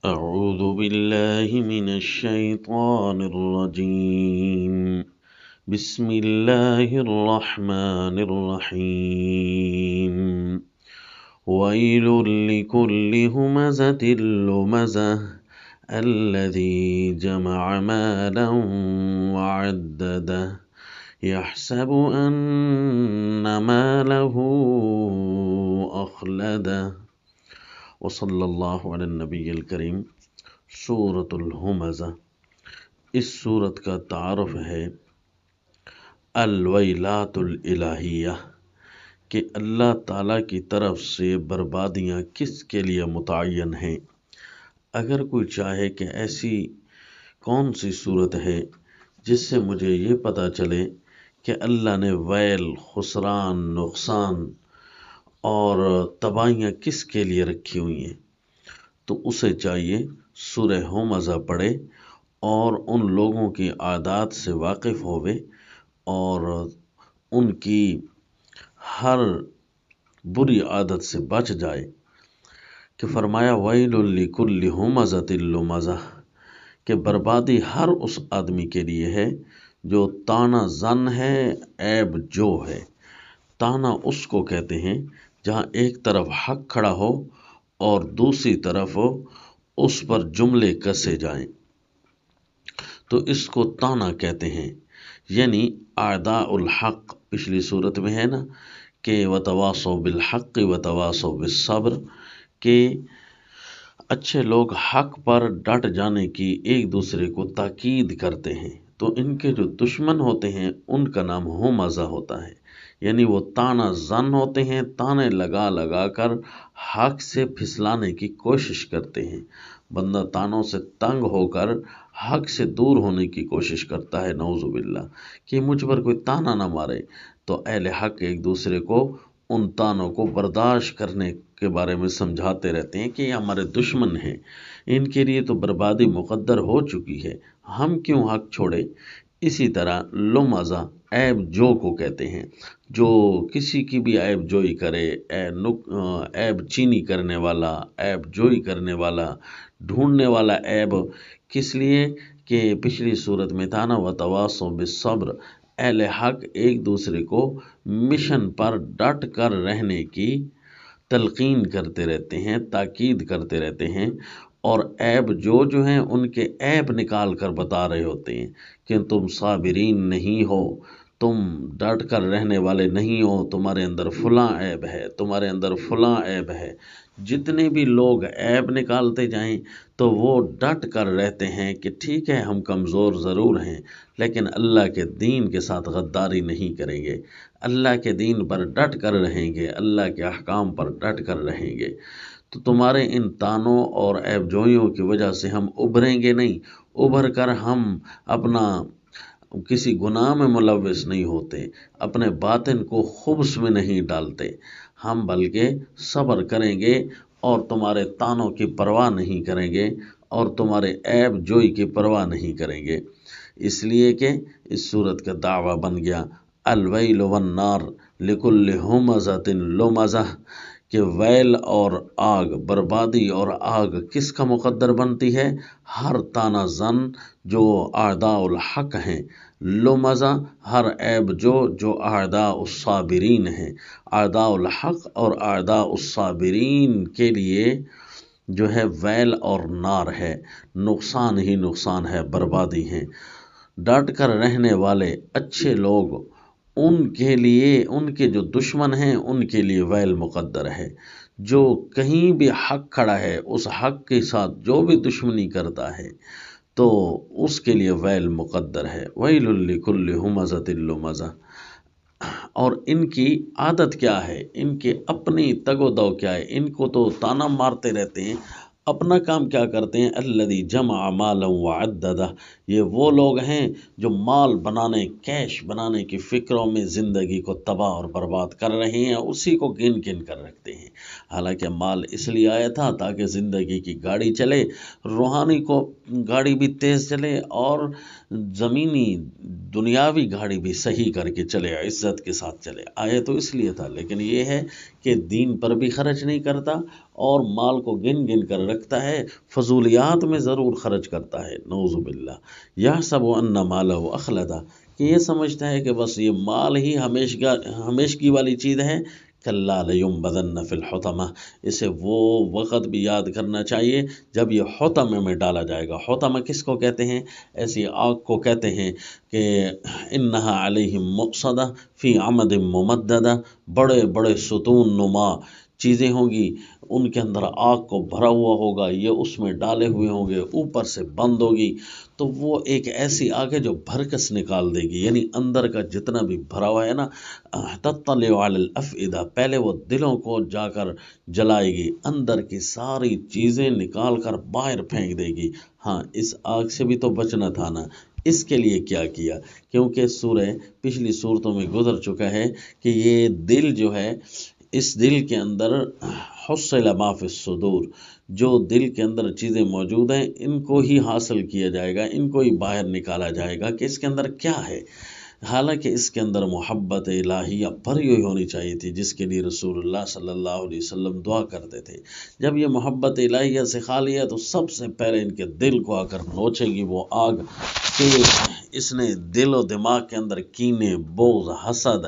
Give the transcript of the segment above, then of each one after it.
أعوذ بالله من الشيطان الرجيم بسم الله الرحمن الرحيم ويل لكل همزة لمزة الذي جمع مالا وعدده يحسب أن ماله أخلده وصلی اللہ علی النبی الکریم۔ سورۃ الہمزہ، اس سورت کا تعارف ہے الویلات الالہیہ، کہ اللہ تعالیٰ کی طرف سے بربادیاں کس کے لیے متعین ہیں۔ اگر کوئی چاہے کہ ایسی کون سی صورت ہے جس سے مجھے یہ پتہ چلے کہ اللہ نے ویل، خسران، نقصان اور تباہیاں کس کے لیے رکھی ہوئی ہیں، تو اسے چاہیے سورہ ہمزہ پڑھے اور ان لوگوں کی عادات سے واقف ہوئے اور ان کی ہر بری عادت سے بچ جائے۔ کہ فرمایا ویل لکل ہمزۃ لمزہ، کہ بربادی ہر اس آدمی کے لیے ہے جو تانا زن ہے، عیب جو ہے۔ تانا اس کو کہتے ہیں جہاں ایک طرف حق کھڑا ہو اور دوسری طرف اس پر جملے کسے جائیں، تو اس کو تانا کہتے ہیں۔ یعنی اعداء الحق، پچھلی صورت میں ہے نا کہ وتواصوا بالحق وتواصوا بالصبر، کہ اچھے لوگ حق پر ڈٹ جانے کی ایک دوسرے کو تاکید کرتے ہیں، تو ان کے جو دشمن ہوتے ہیں ان کا نام ہمزہ ہوتا ہے۔ یعنی وہ تانا زن ہوتے ہیں، تانے لگا لگا کر حق سے پھسلانے کی کوشش کرتے ہیں۔ بندہ تانوں سے تنگ ہو کر حق سے دور ہونے کی کوشش کرتا ہے، نعوذ باللہ، کہ مجھ پر کوئی تانا نہ مارے۔ تو اہل حق ایک دوسرے کو ان تانوں کو برداشت کرنے کے بارے میں سمجھاتے رہتے ہیں کہ یہ ہمارے دشمن ہیں، ان کے لیے تو بربادی مقدر ہو چکی ہے، ہم کیوں حق چھوڑے۔ اسی طرح لمزہ عیب جو کو کہتے ہیں، جو کسی کی بھی عیب جوئی کرے، عیب چینی کرنے والا، عیب جوئی کرنے والا، ڈھونڈنے والا عیب، کس لیے کہ پچھلی صورت میں تھا نا وتواصوا بالصبر، اہل حق ایک دوسرے کو مشن پر ڈٹ کر رہنے کی تلقین کرتے رہتے ہیں، تاکید کرتے رہتے ہیں، اور عیب جو ہیں ان کے عیب نکال کر بتا رہے ہوتے ہیں کہ تم صابرین نہیں ہو، تم ڈٹ کر رہنے والے نہیں ہو، تمہارے اندر فلاں عیب ہے، تمہارے اندر فلاں عیب ہے۔ جتنے بھی لوگ عیب نکالتے جائیں تو وہ ڈٹ کر رہتے ہیں کہ ٹھیک ہے ہم کمزور ضرور ہیں لیکن اللہ کے دین کے ساتھ غداری نہیں کریں گے، اللہ کے دین پر ڈٹ کر رہیں گے، اللہ کے احکام پر ڈٹ کر رہیں گے۔ تو تمہارے ان تانوں اور عیب جوئیوں کی وجہ سے ہم ابھریں گے نہیں، ابھر کر ہم اپنا کسی گناہ میں ملوث نہیں ہوتے، اپنے باطن کو خبث میں نہیں ڈالتے، ہم بلکہ صبر کریں گے اور تمہارے تانوں کی پرواہ نہیں کریں گے اور تمہارے عیب جوئی کی پرواہ نہیں کریں گے۔ اس لیے کہ اس صورت کا دعویٰ بن گیا الویل والنار لکل ہمزۃ لمزہ، کہ ویل اور آگ، بربادی اور آگ کس کا مقدر بنتی ہے؟ ہر تانا زن جو اعداء الحق ہیں، لمزہ ہر عیب جو اعداء الصابرین ہیں۔ اعداء الحق اور اعداء الصابرین کے لیے جو ہے ویل اور نار ہے، نقصان ہی نقصان ہے، بربادی ہیں۔ ڈٹ کر رہنے والے اچھے لوگ، ان کے لیے، ان کے جو دشمن ہیں ان کے لیے ویل مقدر ہے۔ جو کہیں بھی حق کھڑا ہے، اس حق کے ساتھ جو بھی دشمنی کرتا ہے تو اس کے لیے ویل مقدر ہے۔ ویل لکل ہمزۃ لمزہ۔ اور ان کی عادت کیا ہے، ان کے اپنی تگ و دو کیا ہے، ان کو تو تانا مارتے رہتے ہیں، اپنا کام کیا کرتے ہیں؟ الذی جمع مالا وعددہ، یہ وہ لوگ ہیں جو مال بنانے، کیش بنانے کی فکروں میں زندگی کو تباہ اور برباد کر رہے ہیں، اسی کو گن گن کر رکھتے ہیں۔ حالانکہ مال اس لیے آیا تھا تاکہ زندگی کی گاڑی چلے، روحانی کو گاڑی بھی تیز چلے اور زمینی دنیاوی گاڑی بھی صحیح کر کے چلے، عزت کے ساتھ چلے، آئے تو اس لیے تھا۔ لیکن یہ ہے کہ دین پر بھی خرچ نہیں کرتا اور مال کو گن گن کر رکھتا ہے، فضولیات میں ضرور خرچ کرتا ہے، نعوذ باللہ۔ یحسب ان مالہ اخلدہ، کہ یہ سمجھتا ہے کہ بس یہ مال ہی ہمیشگی والی چیز ہے۔ کلا لینبذن فی الحطمہ، اسے وہ وقت بھی یاد کرنا چاہیے جب یہ حطمہ میں ڈالا جائے گا۔ حطمہ کس کو کہتے ہیں؟ ایسی آگ کو کہتے ہیں کہ انہا علیہم مؤصدہ فی عمد ممددہ، بڑے بڑے ستون نما چیزیں ہوں گی، ان کے اندر آگ کو بھرا ہوا ہوگا، یہ اس میں ڈالے ہوئے ہوں گے، اوپر سے بند ہوگی، تو وہ ایک ایسی آگ ہے جو بھرکس نکال دے گی، یعنی اندر کا جتنا بھی بھرا ہوا ہے نا، تطلع علی الافئدہ، پہلے وہ دلوں کو جا کر جلائے گی، اندر کی ساری چیزیں نکال کر باہر پھینک دے گی۔ ہاں، اس آگ سے بھی تو بچنا تھا نا۔ اس کے لیے کیا کیا؟ کیونکہ سورہ پچھلی صورتوں میں گزر چکا ہے کہ یہ دل جو ہے، اس دل کے اندر حصل ما فی الصدور، جو دل کے اندر چیزیں موجود ہیں ان کو ہی حاصل کیا جائے گا، ان کو ہی باہر نکالا جائے گا کہ اس کے اندر کیا ہے۔ حالانکہ اس کے اندر محبت الہیہ بھری ہوئی ہونی چاہیے تھی، جس کے لیے رسول اللہ صلی اللہ علیہ وسلم دعا کرتے تھے۔ جب یہ محبت الہیہ سے خالی ہے تو سب سے پہلے ان کے دل کو آ کر نوچے گی وہ آگ، کہ اس نے دل و دماغ کے اندر کینے، بغض، حسد،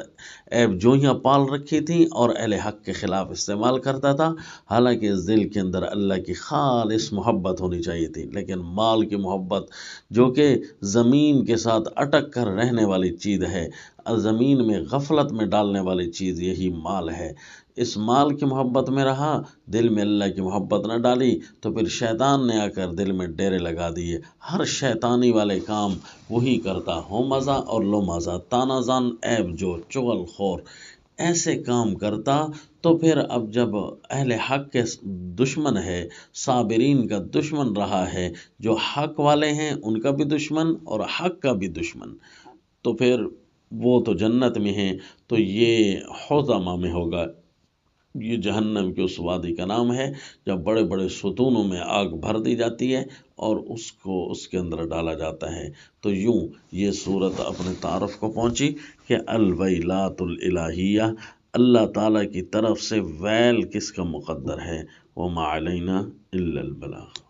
عیب جوئیاں پال رکھی تھیں اور اہل حق کے خلاف استعمال کرتا تھا۔ حالانکہ اس دل کے اندر اللہ کی خالص محبت ہونی چاہیے تھی، لیکن مال کی محبت جو کہ زمین کے ساتھ اٹک کر رہنے والی چیز ہے، زمین میں غفلت میں ڈالنے والی چیز یہی مال ہے، اس مال کی محبت میں رہا، دل میں اللہ کی محبت نہ ڈالی، تو پھر شیطان نے آ کر دل میں ڈیرے لگا دیے، ہر شیطانی والے کام وہی کرتا، ہو مزہ اور لو مزہ، تانا زن، عیب جو، چغل خور، ایسے کام کرتا۔ تو پھر اب جب اہل حق کے دشمن ہے، صابرین کا دشمن رہا ہے، جو حق والے ہیں ان کا بھی دشمن اور حق کا بھی دشمن، تو پھر وہ تو جنت میں ہیں، تو یہ حطمہ میں ہوگا۔ یہ جہنم کے اس وادی کا نام ہے جب بڑے بڑے ستونوں میں آگ بھر دی جاتی ہے اور اس کو اس کے اندر ڈالا جاتا ہے۔ تو یوں یہ صورت اپنے تعارف کو پہنچی کہ الویلات الالہیہ، اللہ تعالیٰ کی طرف سے ویل کس کا مقدر ہے، وما علینا الا البلاغ۔